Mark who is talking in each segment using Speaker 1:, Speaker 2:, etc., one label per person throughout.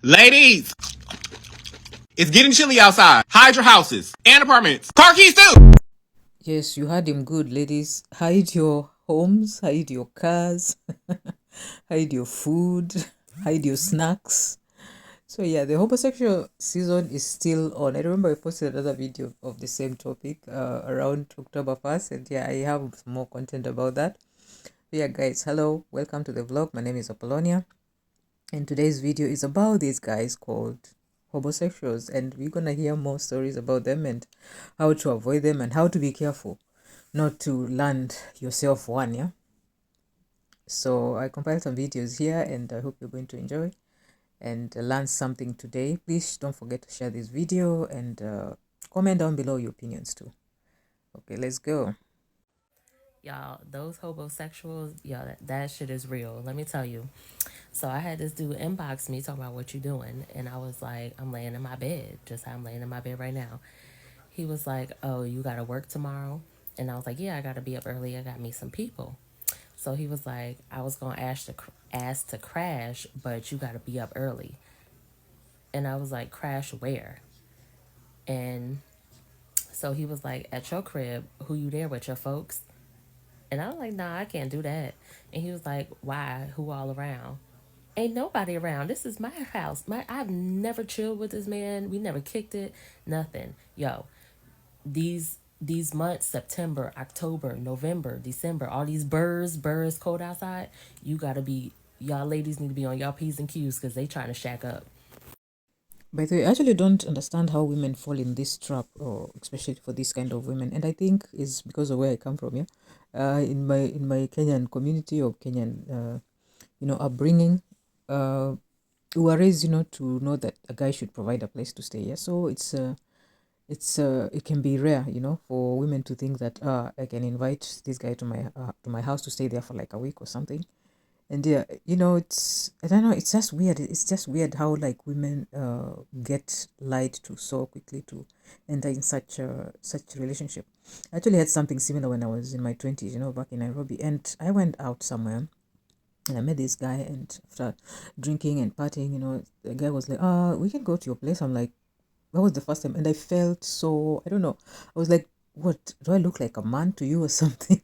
Speaker 1: Ladies, it's getting chilly outside. Hide your houses and apartments. Car keys too.
Speaker 2: Yes, you had him good, ladies. Hide your homes, hide your cars, hide your food, hide your snacks. So yeah, the homosexual season is still on. I remember I posted another video of the same topic around October 1st, and yeah, I have more content about that. So yeah, guys, hello, welcome to the vlog. My name is Apollonia, and today's video is about these guys called homosexuals, and we're gonna hear more stories about them and how to avoid them and how to be careful not to land yourself one. Yeah, so I compiled some videos here, and I hope you're going to enjoy and learn something today. Please don't forget to share this video and comment down below your opinions too. Okay, let's go.
Speaker 3: Y'all, those homosexuals, y'all, that shit is real. Let me tell you. So I had this dude inbox me talking about what you doing, and I was like, I'm laying in my bed, just how I'm laying in my bed right now. He was like, oh, you gotta work tomorrow, and I was like, yeah, I gotta be up early. I gotta meet some people. So he was like, I was gonna ask to crash, but you gotta be up early. And I was like, crash where? And so he was like, at your crib. Who you there with, your folks? And I was like, nah, I can't do that. And he was like, why? Who all around? Ain't nobody around. This is my house. I've never chilled with this man. We never kicked it. Nothing. Yo, these months, September, October, November, December, all these birds cold outside, you gotta be y'all ladies need to be on y'all P's and Q's because they trying to shack up.
Speaker 2: By the way, I actually don't understand how women fall in this trap, or especially for this kind of women. And I think it's because of where I come from. Yeah, in my Kenyan community or Kenyan, upbringing, uh, we were raised, to know that a guy should provide a place to stay. Yeah, so it can be rare, for women to think that I can invite this guy to my house to stay there for like a week or something. And yeah, it's, I don't know, it's just weird. It's just weird how like women get lied to so quickly to enter in such a relationship. I actually had something similar when I was in my 20s, back in Nairobi, and I went out somewhere and I met this guy, and after drinking and partying, the guy was like, we can go to your place. I'm like, that was the first time, and I felt so, I don't know. I was like, what, do I look like a man to you or something?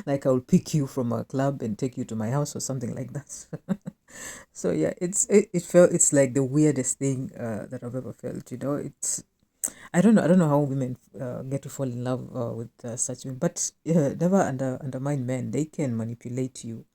Speaker 2: Like I'll pick you from a club and take you to my house or something like that. So yeah, it's like the weirdest thing that I've ever felt. It's, I don't know how women get to fall in love with such men, but never undermine men. They can manipulate you,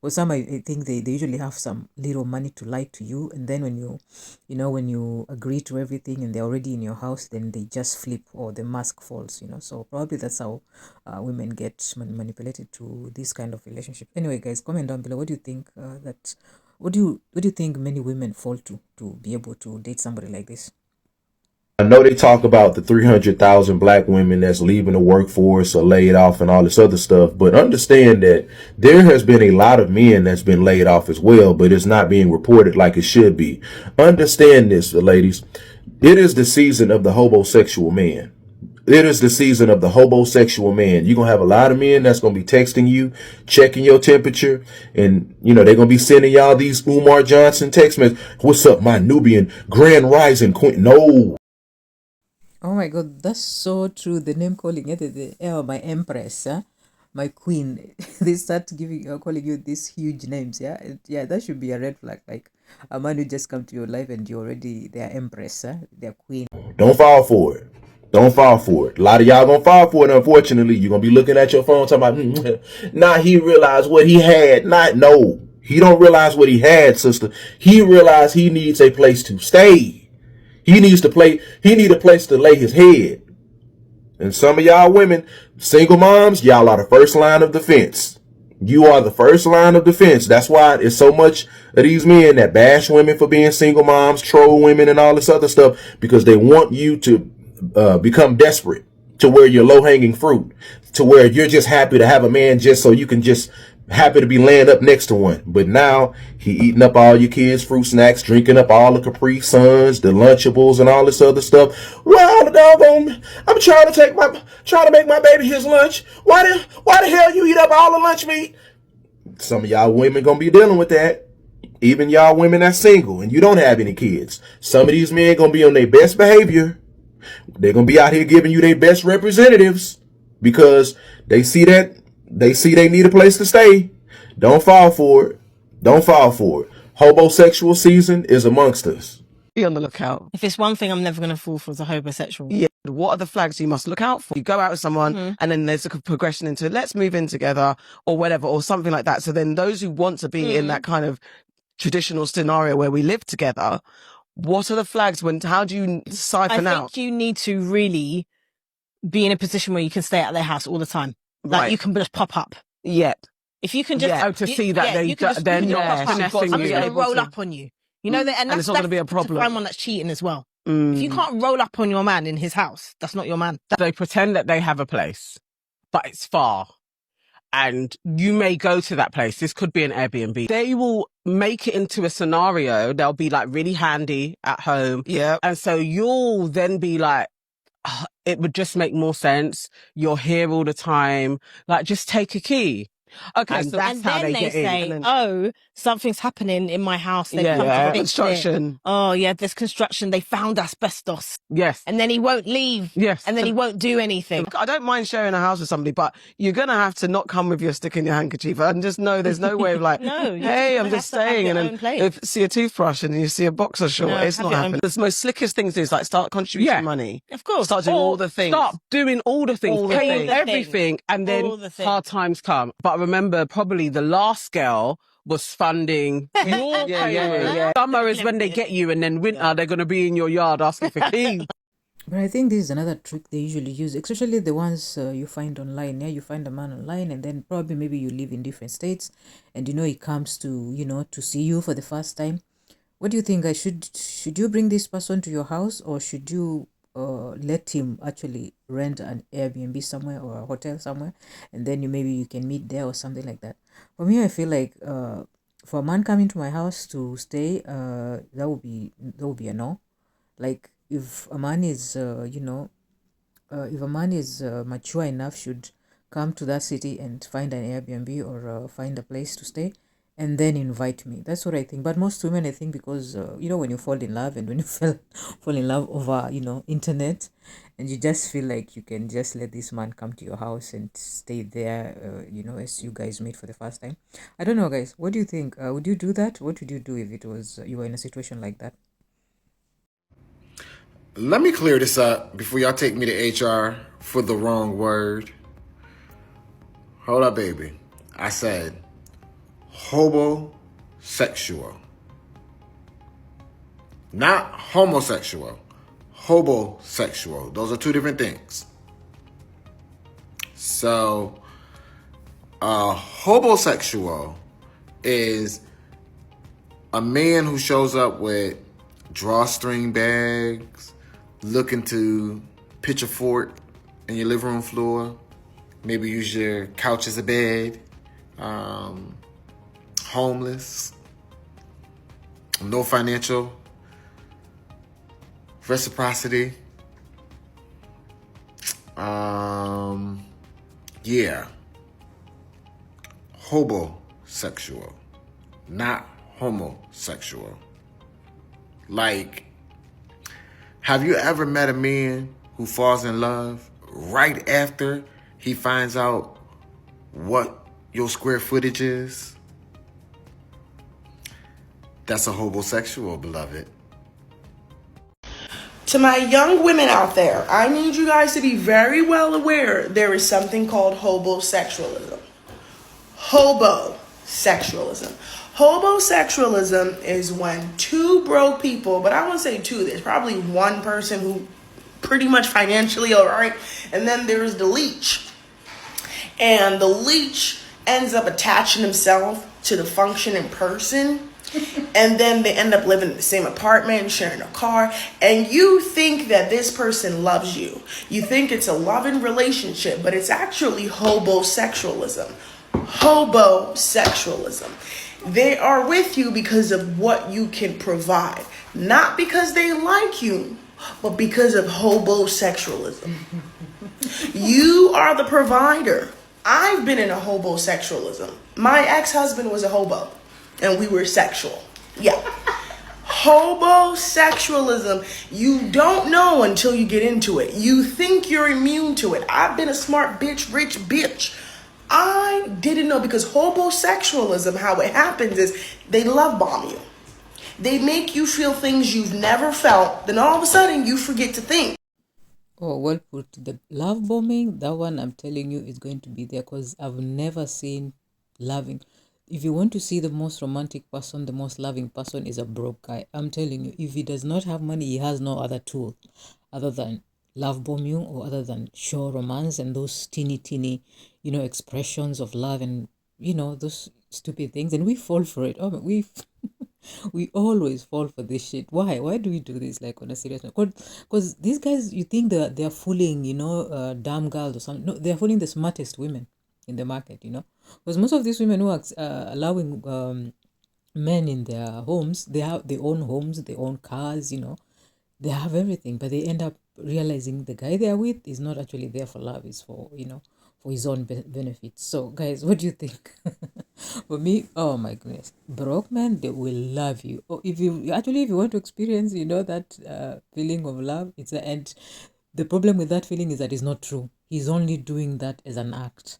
Speaker 2: Well, some, I think they usually have some little money to lie to you, and then when you agree to everything and they're already in your house, then they just flip or the mask falls. So probably that's how women get manipulated to this kind of relationship. Anyway, guys, comment down below. What do you think that what do you think many women fall to be able to date somebody like this?
Speaker 4: I know they talk about the 300,000 black women that's leaving the workforce or laid off and all this other stuff, but understand that there has been a lot of men that's been laid off as well, but it's not being reported like it should be. Understand this, ladies. It is the season of the hobosexual man. It is the season of the hobosexual man. You're going to have a lot of men that's going to be texting you, checking your temperature, and, they're going to be sending y'all these Umar Johnson text messages. What's up, my Nubian Grand Rising Queen? No.
Speaker 2: Oh my God, that's so true. The name calling it, my empress, my queen. They start calling you these huge names. Yeah, yeah, that should be a red flag. Like a man who just come to your life and you're already their empress, their queen.
Speaker 4: Don't fall for it. Don't fall for it. A lot of y'all gonna fall for it, unfortunately. You're gonna be looking at your phone talking about, nah, he realized what he had. Not, no. He don't realize what he had, sister. He realized he needs a place to stay. He need a place to lay his head. And some of y'all women, single moms, y'all are the first line of defense. You are the first line of defense. That's why it's so much of these men that bash women for being single moms, troll women, and all this other stuff, because they want you to become desperate, to where you're low hanging fruit, to where you're just happy to have a man just so you can just happy to be laying up next to one. But now he eating up all your kids' fruit snacks, drinking up all the Capri Suns, the Lunchables, and all this other stuff. Well, the doggone, I'm trying to make my baby his lunch. Why the hell you eat up all the lunch meat? Some of y'all women gonna be dealing with that. Even y'all women that's single and you don't have any kids, some of these men gonna be on their best behavior. They're gonna be out here giving you their best representatives because they see they need a place to stay. Don't fall for it. Don't fall for it. Hobosexual season is amongst us.
Speaker 5: Be on the lookout.
Speaker 6: If it's one thing I'm never going to fall for, is a hobosexual.
Speaker 5: Yeah. What are the flags you must look out for? You go out with someone and then there's a progression into let's move in together or whatever or something like that. So then those who want to be in that kind of traditional scenario where we live together, what are the flags? How do you siphon
Speaker 6: I
Speaker 5: out?
Speaker 6: think you need to really be in a position where you can stay at their house all the time. Like
Speaker 5: Right.
Speaker 6: you can just pop up.
Speaker 5: Yeah.
Speaker 6: If you can just
Speaker 5: see that they're not finessing
Speaker 6: I'm
Speaker 5: you.
Speaker 6: just going to roll up on you. You know, and
Speaker 5: it's not going to be a
Speaker 6: to
Speaker 5: problem.
Speaker 6: find one that's cheating as well. If you can't roll up on your man in his house, that's not your man.
Speaker 7: They pretend that they have a place, but it's far. And you may go to that place. This could be an Airbnb. They will make it into a scenario. They'll be like really handy at home.
Speaker 5: Yeah.
Speaker 7: And so you'll then be like, "Oh, it would just make more sense. You're here all the time. Like, just take a key."
Speaker 5: Okay.
Speaker 7: And
Speaker 5: So
Speaker 7: that's how
Speaker 6: then
Speaker 7: they get
Speaker 6: say,
Speaker 7: in.
Speaker 5: And then-
Speaker 6: oh, something's happening in my house. They've come to fix
Speaker 5: construction.
Speaker 6: it. Oh, yeah, there's construction. They found asbestos.
Speaker 7: Yes.
Speaker 6: And then he won't leave.
Speaker 7: Yes.
Speaker 6: And then he won't do anything.
Speaker 5: I don't mind sharing a house with somebody, but you're going to have to not come with your stick in your handkerchief and just know there's no way of like,
Speaker 6: No, you
Speaker 5: hey,
Speaker 6: just
Speaker 5: I'm
Speaker 6: have
Speaker 5: just
Speaker 6: to have
Speaker 5: staying.
Speaker 6: your
Speaker 5: And
Speaker 6: own
Speaker 5: then
Speaker 6: place.
Speaker 5: if see a toothbrush and you see a boxer short,
Speaker 6: No,
Speaker 5: it's
Speaker 6: have
Speaker 5: not
Speaker 6: your own
Speaker 5: happening. The most slickest things is like start contributing money.
Speaker 6: Of course.
Speaker 5: Start doing all the things.
Speaker 7: Start doing all the things,
Speaker 5: All the
Speaker 7: paying
Speaker 5: things.
Speaker 7: everything, and then
Speaker 6: All the things.
Speaker 7: hard times come. But remember, probably the last girl was funding your payment. Summer is when they get you, and then winter they're going to be in your yard asking for keys.
Speaker 2: But I think this is another trick they usually use, especially the ones you find online. Yeah, you find a man online, and then probably maybe you live in different states, and he comes to to see you for the first time. What do you think? Should you bring this person to your house, or should you let him actually rent an Airbnb somewhere or a hotel somewhere, and then maybe you can meet there or something like that? For me, I feel like for a man coming to my house to stay, that would be a no. Like if a man is mature enough, should come to that city and find an Airbnb or find a place to stay, and then invite me. That's what I think. But most women, I think, because when you fall in love and when you fall in love over internet, and you just feel like you can just let this man come to your house and stay there, as you guys meet for the first time. I don't know, guys. What do you think? Would you do that? What would you do if it was you were in a situation like that?
Speaker 1: Let me clear this up before y'all take me to HR for the wrong word. Hold up, baby. I said hobosexual. Not homosexual. Hobosexual. Those are two different things. So, hobosexual is a man who shows up with drawstring bags, looking to pitch a fort in your living room floor, maybe use your couch as a bed, homeless, no financial reciprocity. Yeah. Hobosexual, not homosexual. Like, have you ever met a man who falls in love right after he finds out what your square footage is? That's a hobosexual, beloved.
Speaker 8: To my young women out there, I need you guys to be very well aware there is something called hobosexualism. Hobosexualism. Hobosexualism is when two broke people, but I won't say two, there's probably one person who pretty much financially all right, and then there's the leech. And the leech ends up attaching himself to the functioning person, and then they end up living in the same apartment, sharing a car, and you think that this person loves you. You think it's a loving relationship, but it's actually hobosexualism. Hobosexualism. They are with you because of what you can provide, not because they like you, but because of hobosexualism. You are the provider. I've been in a hobosexualism. My ex-husband was a hobo. and we were sexual. Yeah. Hobosexualism, you don't know until you get into it. You think you're immune to it. I've been a smart bitch, rich bitch. I didn't know, because hobosexualism, how it happens is they love bomb you. They make you feel things you've never felt. Then all of a sudden you forget to think.
Speaker 2: Oh, well put. The love bombing, that one I'm telling you is going to be there, because I've never seen loving. If you want to see the most romantic person, the most loving person is a broke guy. I'm telling you, if he does not have money, he has no other tool other than love bomb you, or other than show romance and those teeny, expressions of love, and, those stupid things. And we fall for it. Oh, we always fall for this shit. Why do we do this, like, on a serious note? Because these guys, you think they're fooling, damn girls or something. No, they're fooling the smartest women in the market, because most of these women who are allowing men in their homes, they own homes, they own cars, they have everything, but they end up realizing the guy they're with is not actually there for love, is for, for his own benefits. So, guys, what do you think? For me, oh my goodness, broke men, they will love you. Or if you want to experience, that feeling of love, and the problem with that feeling is that it's not true. He's only doing that as an act.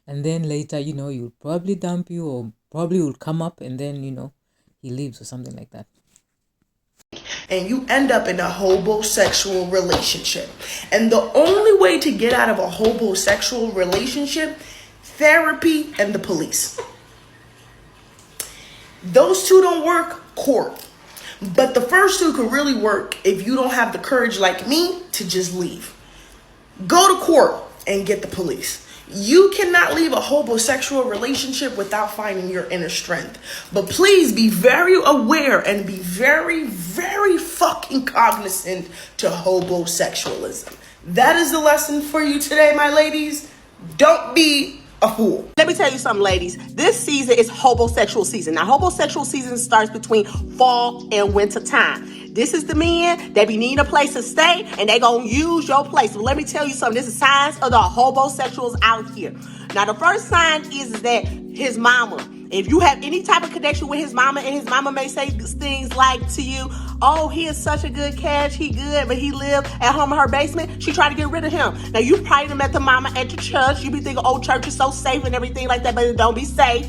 Speaker 2: And then later, he'll probably dump you, or probably will come up, and then, he leaves or something like that.
Speaker 8: And you end up in a hobosexual relationship. And the only way to get out of a hobosexual relationship, therapy and the police. Those two don't work, court. But the first two could really work if you don't have the courage, like me, to just leave. Go to court and get the police. You cannot leave a hobosexual relationship without finding your inner strength. But please be very aware and be very, very fucking cognizant to hobosexualism. That is the lesson for you today, my ladies. Don't be a fool.
Speaker 9: Let me tell you something, ladies. This season is hobosexual season. Now, hobosexual season starts between fall and winter time. This is the men that be needing a place to stay, and they gonna use your place. But let me tell you something. This is signs of the hobosexuals out here. Now, the first sign is that his mama. If you have any type of connection with his mama, and his mama may say things like to you, oh, he is such a good catch, he good, but he live at home in her basement, she tried to get rid of him. Now, you probably met the mama at your church. You be thinking, oh, church is so safe and everything like that, but it don't be safe.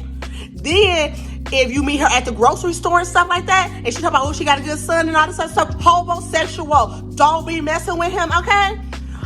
Speaker 9: Then, if you meet her at the grocery store and stuff like that, and she talk about, oh, she got a good son and all this other stuff, hobosexual. Don't be messing with him, okay?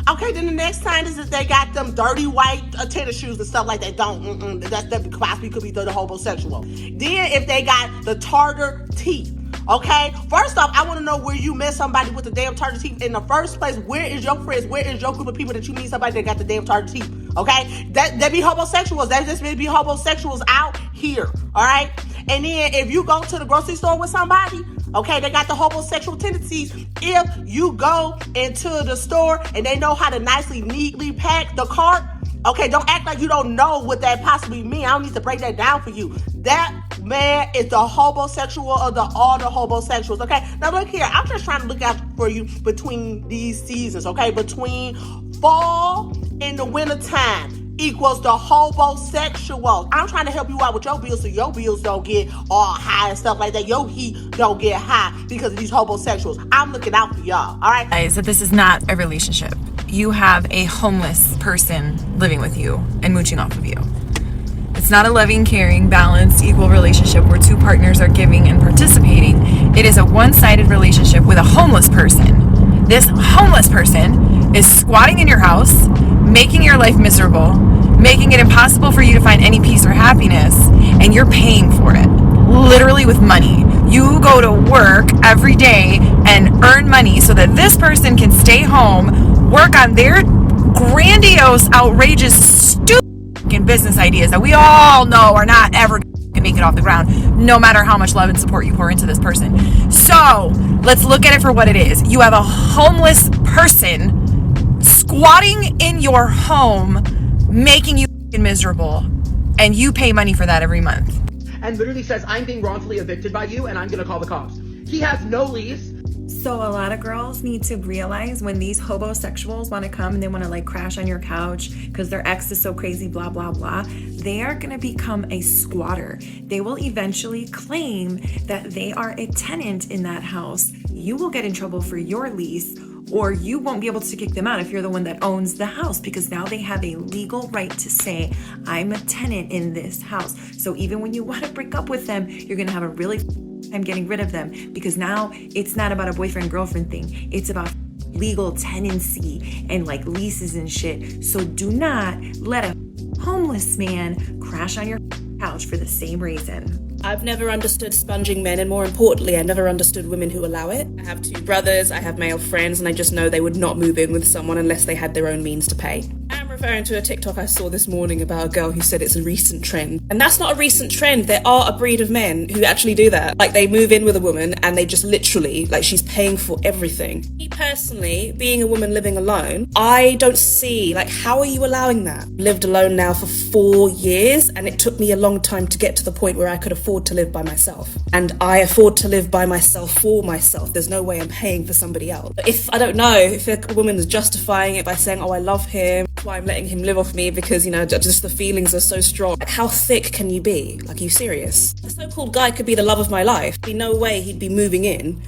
Speaker 9: Okay, then the next sign is that they got them dirty white tennis shoes and stuff like that. That possibly could be the hobosexual. Then if they got the tartar teeth, okay? First off, I want to know where you met somebody with the damn tartar teeth in the first place. Where is your friends? Where is your group of people that you meet somebody that got the damn tartar teeth? Okay? That be homosexuals. That just may be homosexuals out here. All right? And then if you go to the grocery store with somebody, okay, they got the homosexual tendencies. If you go into the store and they know how to nicely, neatly pack the cart, okay, don't act like you don't know what that possibly means. I don't need to break that down for you. That man is the homosexual of all the homosexuals, okay? Now look here, I'm just trying to look out for you between these seasons, okay? Between fall and the winter time equals the hobosexual. I'm trying to help you out with your bills so your bills don't get all high and stuff like that. Your heat don't get high because of these hobosexuals. I'm looking out for y'all, all right?
Speaker 10: Guys, that this is not a relationship. You have a homeless person living with you and mooching off of you. It's not a loving, caring, balanced, equal relationship where two partners are giving and participating. It is a one-sided relationship with a homeless person. This homeless person is squatting in your house, making your life miserable, making it impossible for you to find any peace or happiness, and you're paying for it, literally with money. You go to work every day and earn money so that this person can stay home, work on their grandiose, outrageous, stupid business ideas that we all know are not ever going to make it off the ground, no matter how much love and support you pour into this person. So let's look at it for what it is. You have a homeless person squatting in your home, making you miserable, and you pay money for that every month.
Speaker 11: And literally says, I'm being wrongfully evicted by you and I'm going to call the cops. He has no lease.
Speaker 12: So a lot of girls need to realize when these hobosexuals want to come and they want to like crash on your couch because their ex is so crazy, blah, blah, blah. they are going to become a squatter. They will eventually claim that they are a tenant in that house. You will get in trouble for your lease, or you won't be able to kick them out if you're the one that owns the house, because now they have a legal right to say, I'm a tenant in this house. So even when you want to break up with them, you're going to have a really time getting rid of them, because now it's not about a boyfriend-girlfriend thing. It's about legal tenancy and like leases and shit. So do not let a homeless man crash on your couch for the same reason.
Speaker 13: I've never understood sponging men, and more importantly, I never understood women who allow it. I have 2 brothers, I have male friends, and I just know they would not move in with someone unless they had their own means to pay. I'm referring to a TikTok I saw this morning about a girl who said it's a recent trend. And that's not a recent trend. There are a breed of men who actually do that. Like, they move in with a woman and they just literally, like, she's paying for everything. Me personally, being a woman living alone, I don't see, like, how are you allowing that? Lived alone now for 4 years, and it took me a long time to get to the point where I could afford to live by myself. And I afford to live by myself for myself. There's no way I'm paying for somebody else. But if, I don't know, if a woman is justifying it by saying, oh, I love him, that's why I'm letting him live off me, because, you know, just the feelings are so strong. Like, how thick can you be? Like, are you serious? The so-called guy could be the love of my life. There'd be no way he'd be moving in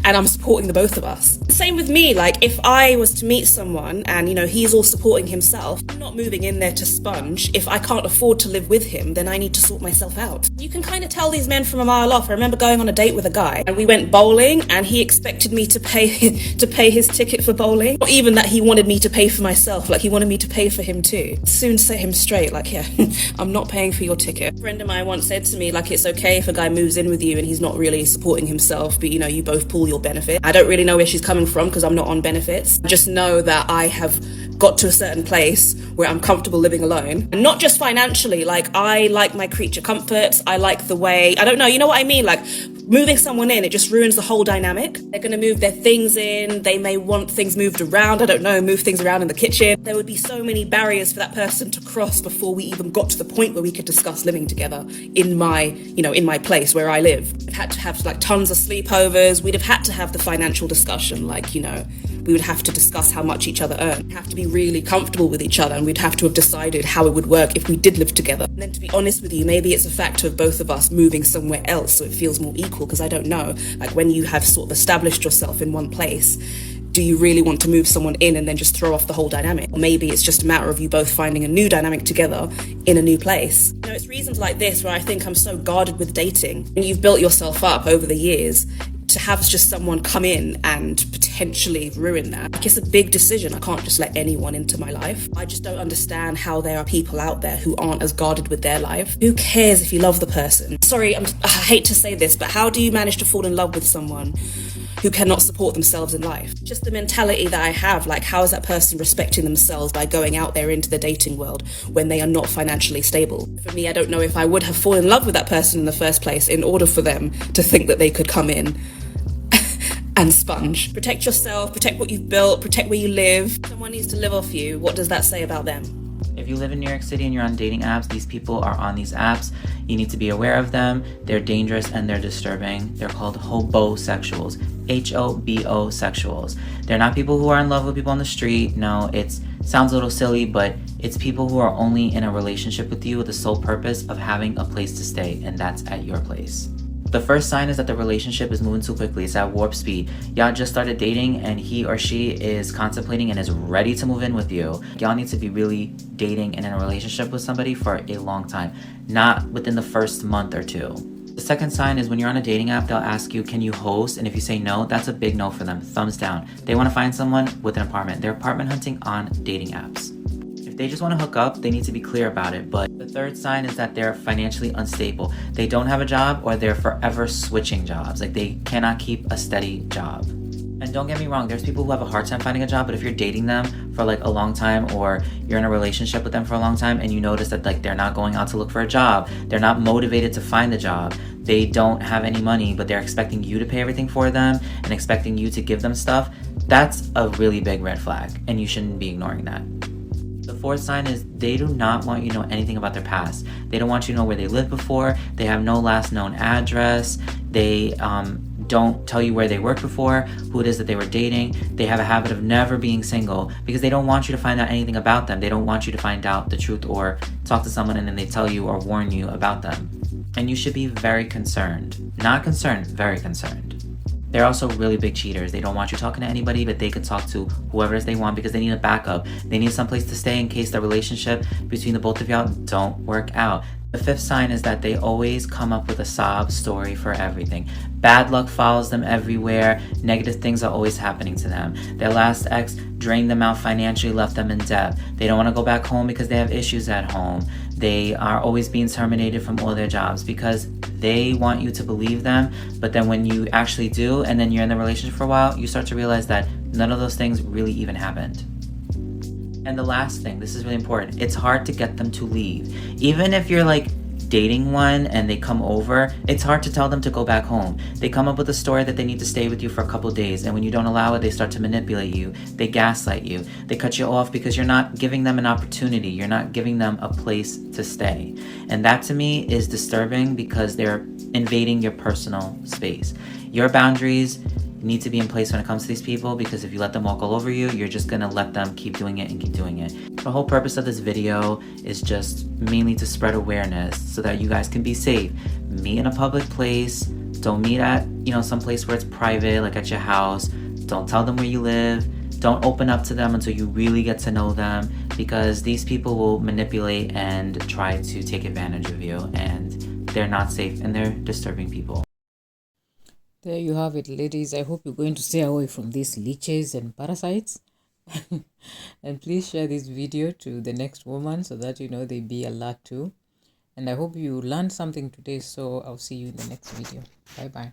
Speaker 13: and I'm supporting the both of us. Same with me, like, if I was to meet someone and, you know, he's all supporting himself, I'm not moving in there to sponge. If I can't afford to live with him, then I need to sort myself out. You can kind of tell these men from a mile off. I remember going on a date with a guy and we went bowling and he expected me to pay his ticket for bowling. Not even that he wanted me to pay for myself, like he wanted me to pay for him too. Soon set him straight, like, yeah, I'm not paying for your ticket. A friend of mine once said to me, like, it's okay if a guy moves in with you and he's not really supporting himself, but, you know, you both pull your benefit. I don't really know where she's coming from because I'm not on benefits. I just know that I have got to a certain place where I'm comfortable living alone. And not just financially, like, I like my creature comforts. I like the way, I don't know, you know what I mean? Like, moving someone in, it just ruins the whole dynamic. They're going to move their things in. They may want things moved around. I don't know, move things around in the kitchen. There would be so many barriers for that person to cross before we even got to the point where we could discuss living together in my, you know, in my place where I live. We've had to have like tons of sleepovers. We'd have had to have the financial discussion, like, you know, we would have to discuss how much each other earned. We'd have to be really comfortable with each other, and we'd have to have decided how it would work if we did live together. And then, to be honest with you, maybe it's a factor of both of us moving somewhere else so it feels more equal, because I don't know. Like, when you have sort of established yourself in one place, do you really want to move someone in and then just throw off the whole dynamic? Or maybe it's just a matter of you both finding a new dynamic together in a new place. You know, it's reasons like this where I think I'm so guarded with dating. And you've built yourself up over the years, to have just someone come in and potentially ruin that. Like, it's a big decision. I can't just let anyone into my life. I just don't understand how there are people out there who aren't as guarded with their life. Who cares if you love the person? Sorry, I hate to say this, but how do you manage to fall in love with someone who cannot support themselves in life? Just the mentality that I have, like, how is that person respecting themselves by going out there into the dating world when they are not financially stable? For me, I don't know if I would have fallen in love with that person in the first place in order for them to think that they could come in and sponge. Protect yourself, protect what you've built, protect where you live. Someone needs to live off you. What does that say about them?
Speaker 14: If you live in New York City and you're on dating apps, these people are on these apps. You need to be aware of them. They're dangerous and they're disturbing. They're called hobosexuals. Hobosexuals. They're not people who are in love with people on the street. No, it sounds a little silly, but it's people who are only in a relationship with you with the sole purpose of having a place to stay, and that's at your place. The first sign is that the relationship is moving too quickly. It's at warp speed. Y'all just started dating and he or she is contemplating and is ready to move in with you. Y'all need to be really dating and in a relationship with somebody for a long time, not within the first month or two. The second sign is when you're on a dating app, they'll ask you, can you host? And if you say no, that's a big no for them. Thumbs down. They want to find someone with an apartment. They're apartment hunting on dating apps. If they just want to hook up, they need to be clear about it. But the third sign is that they're financially unstable. They don't have a job, or they're forever switching jobs. Like, they cannot keep a steady job. And don't get me wrong, there's people who have a hard time finding a job, but if you're dating them for like a long time, or you're in a relationship with them for a long time and you notice that like they're not going out to look for a job, they're not motivated to find the job, they don't have any money, but they're expecting you to pay everything for them and expecting you to give them stuff, that's a really big red flag, and you shouldn't be ignoring that. The fourth sign is they do not want you to know anything about their past. They don't want you to know where they lived before. They have no last known address. They don't tell you where they worked before, who it is that they were dating. They have a habit of never being single because they don't want you to find out anything about them. They don't want you to find out the truth or talk to someone and then they tell you or warn you about them. And you should be very concerned. Not concerned, very concerned. They're also really big cheaters. They don't want you talking to anybody, but they can talk to whoever it is they want because they need a backup. They need someplace to stay in case the relationship between the both of y'all don't work out. The fifth sign is that they always come up with a sob story for everything. Bad luck follows them everywhere. Negative things are always happening to them. Their last ex drained them out financially, left them in debt. They don't want to go back home because they have issues at home. They are always being terminated from all their jobs because they want you to believe them. But then when you actually do, and then you're in the relationship for a while, you start to realize that none of those things really even happened. And the last thing, this is really important, it's hard to get them to leave. Even if you're like dating one and they come over, it's hard to tell them to go back home. They come up with a story that they need to stay with you for a couple days, and when you don't allow it, they start to manipulate you. They gaslight you. They cut you off because you're not giving them an opportunity. You're not giving them a place to stay. And that to me is disturbing because they're invading your personal space. Your boundaries need to be in place when it comes to these people, because if you let them walk all over you, you're just gonna let them keep doing it and keep doing it. The whole purpose of this video is just mainly to spread awareness so that you guys can be safe. Meet in a public place. Don't meet at, some place where it's private, like at your house. Don't tell them where you live. Don't open up to them until you really get to know them, because these people will manipulate and try to take advantage of you, and they're not safe and they're disturbing people.
Speaker 2: There you have it, ladies. I hope you're going to stay away from these leeches and parasites. And please share this video to the next woman so that they be alert too. And I hope you learned something today. So I'll see you in the next video. Bye bye.